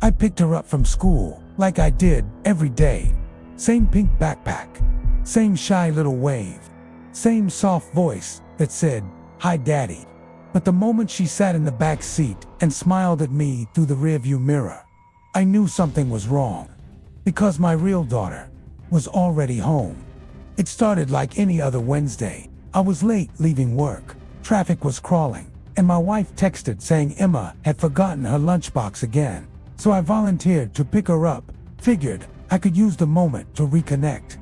I picked her up from school, like I did every day. Same pink backpack, same shy little wave, same soft voice that said, "Hi, Daddy." But the moment she sat in the back seat and smiled at me through the rearview mirror, I knew something was wrong, because my real daughter was already home. It started like any other Wednesday. I was late leaving work, traffic was crawling, and my wife texted saying Emma had forgotten her lunchbox again. So I volunteered to pick her up, figured I could use the moment to reconnect.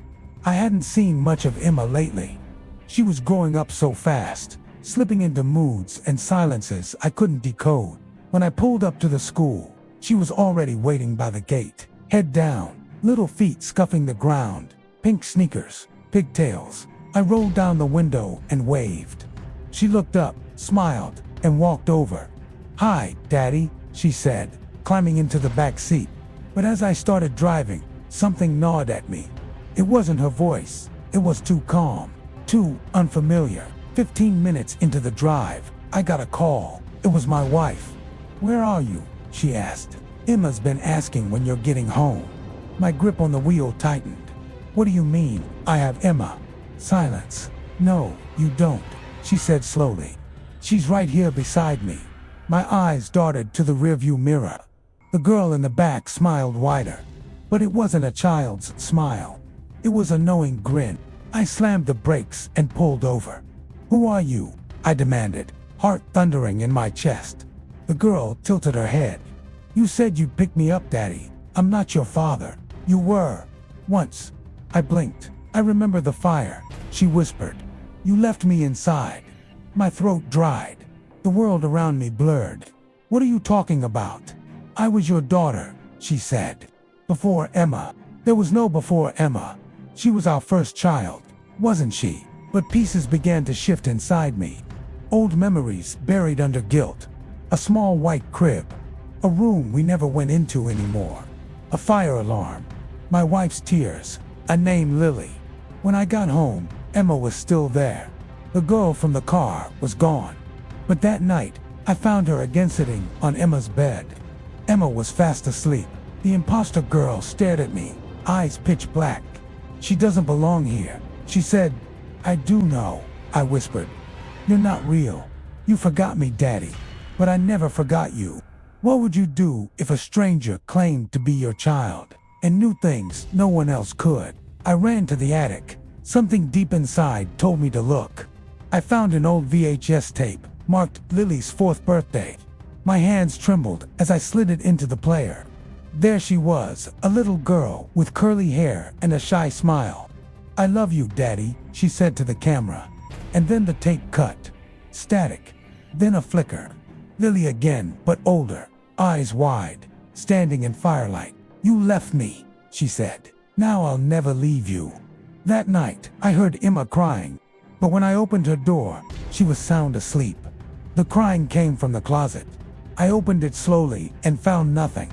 I hadn't seen much of Emma lately. She was growing up so fast, slipping into moods and silences I couldn't decode. When I pulled up to the school, she was already waiting by the gate, head down, little feet scuffing the ground, pink sneakers, pigtails. I rolled down the window and waved. She looked up, smiled, and walked over. "Hi, Daddy," she said, climbing into the back seat. But as I started driving, something gnawed at me. It wasn't her voice. It was too calm, too unfamiliar. 15 minutes into the drive, I got a call. It was my wife. "Where are you?" she asked. "Emma's been asking when you're getting home." My grip on the wheel tightened. "What do you mean, I have Emma?" Silence. "No, you don't," she said slowly. "She's right here beside me." My eyes darted to the rearview mirror. The girl in the back smiled wider. But it wasn't a child's smile. It was a knowing grin. I slammed the brakes and pulled over. "Who are you?" I demanded, heart thundering in my chest. The girl tilted her head. "You said you'd pick me up, Daddy. I'm not your father." "You were. Once." I blinked. "I remember the fire," she whispered. "You left me inside." My throat dried. The world around me blurred. "What are you talking about?" "I was your daughter," she said. "Before Emma." There was no before Emma. She was our first child, wasn't she? But pieces began to shift inside me. Old memories buried under guilt. A small white crib. A room we never went into anymore. A fire alarm. My wife's tears. A name, Lily. When I got home, Emma was still there. The girl from the car was gone. But that night, I found her again sitting on Emma's bed. Emma was fast asleep. The imposter girl stared at me, eyes pitch black. "She doesn't belong here," she said. "I do know," I whispered. "You're not real. You forgot me, Daddy. But I never forgot you." What would you do if a stranger claimed to be your child and knew things no one else could? I ran to the attic. Something deep inside told me to look. I found an old VHS tape marked Lily's 4th birthday. My hands trembled as I slid it into the player. There she was, a little girl with curly hair and a shy smile. "I love you, Daddy," she said to the camera. And then the tape cut. Static. Then a flicker. Lily again, but older, eyes wide, standing in firelight. "You left me," she said. "Now I'll never leave you." That night, I heard Emma crying. But when I opened her door, she was sound asleep. The crying came from the closet. I opened it slowly and found nothing,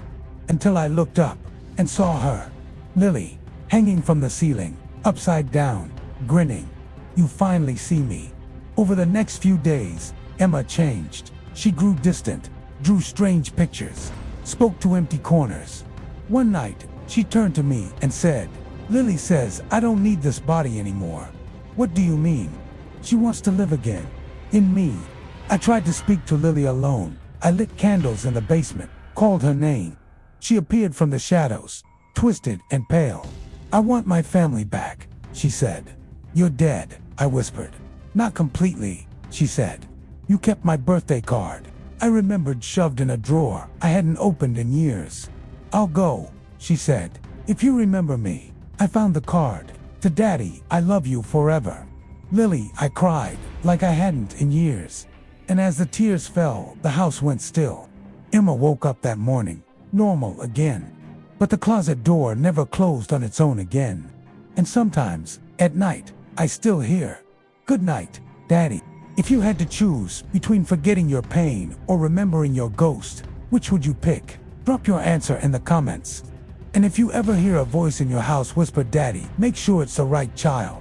until I looked up and saw her, Lily, hanging from the ceiling, upside down, grinning. "You finally see me." Over the next few days, Emma changed. She grew distant, drew strange pictures, spoke to empty corners. One night, she turned to me and said, "Lily says I don't need this body anymore." "What do you mean?" "She wants to live again. In me." I tried to speak to Lily alone. I lit candles in the basement, called her name. She appeared from the shadows, twisted and pale. "I want my family back," she said. "You're dead," I whispered. "Not completely," she said. "You kept my birthday card." I remembered, shoved in a drawer I hadn't opened in years. "I'll go," she said, "if you remember me." I found the card. "To Daddy, I love you forever." "Lily," I cried, like I hadn't in years. And as the tears fell, the house went still. Emma woke up that morning, normal again. But the closet door never closed on its own again. And sometimes, at night, I still hear, "Good night, Daddy." If you had to choose between forgetting your pain or remembering your ghost, which would you pick? Drop your answer in the comments. And if you ever hear a voice in your house whisper "Daddy," make sure it's the right child.